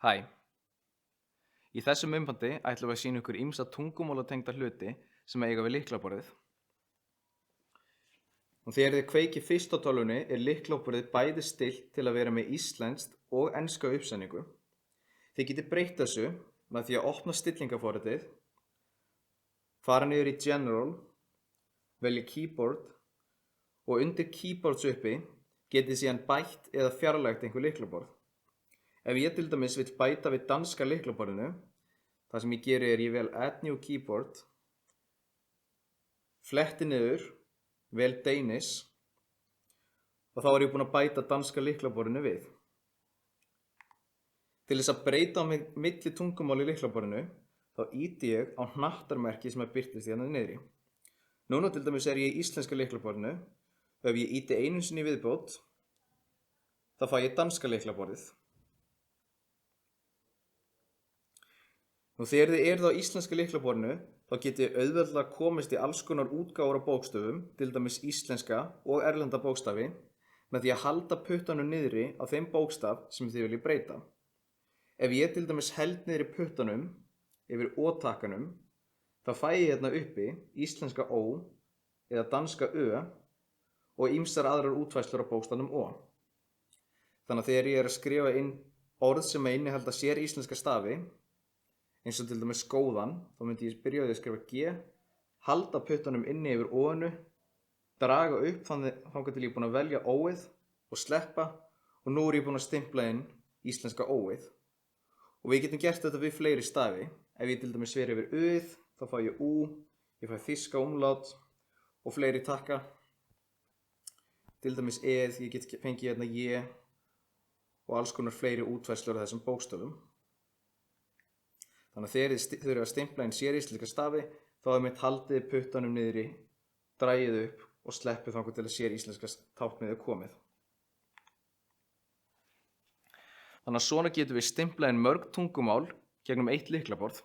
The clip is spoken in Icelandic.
Hæ, í þessum myndbandi ætlum við að sýna ykkur ýmsa tungumálatengda hluti sem eiga við lyklaborðið. Og þegar þið kveikið fyrst á tölvunni lyklaborðið bæði stillt til að vera með íslenskt og enska uppsetningu. Þið getið breytt þessu með því að opna stillingaforritið, fara niður í General, velja Keyboard og undir Keyboards uppi getið síðan bætt eða fjarlægt einhver lyklaborð. Ef ég til dæmis vill bæta við danska lyklaborðinu, það sem ég geri ég vel Add New Keyboard, fletti niður, vel Danish og þá ég búinn að bæta danska lyklaborðinu við. Til þess að breyta á milli tungumál í lyklaborðinu, þá ýti ég á hnattarmerki sem birtist hérna niðri. Núna til dæmis ég í íslenska lyklaborðinu, og ef ég ýti einu sinni í viðbót, þá fæ ég danska lyklaborðið. Nú þegar þið eruð á íslenska lyklaborðinu, þá getið þið auðveldlega komist í alls konar útgáfur af bókstöfum, til dæmis íslenska og erlenda bókstafi, með því að halda puttanum niðri á þeim bókstaf sem þið viljið breyta. Ef ég til dæmis held niðri puttanum yfir O-takkanum, þá fæ ég hérna uppi íslenska O eða danska Ö og ýmsar aðrar útfærslur af bókstafnum O. Þannig að þegar ég að skrifa inn orð sem innihalda sér íslenska stafi, eins og til dæmis góðan, þá myndi ég byrja á því að skrifa G, halda puttanum inni yfir O-inu, draga upp þangað til ég er búinn að velja O-ið og sleppa og nú ég búinn að stimpla inn íslenska O-ið. Og við getum gert þetta við fleiri stafi. Ef ég til dæmis veri yfir U-ið, þá fæ ég U, ég fæ þýska umlaut og fleiri takka. Til dæmis E-ið, ég get fengið hérna J og alls konar fleiri útfærslur af þessum bókstöfum. Þannig að þegar þið þurfið að stimpla inn séríslenska stafi, þá haldið puttanum niðri, dragið upp og sleppið þangað til að séríslenska táknið komið. Þannig að svona getum við stimplað inn mörg tungumál gegnum eitt lyklaborð.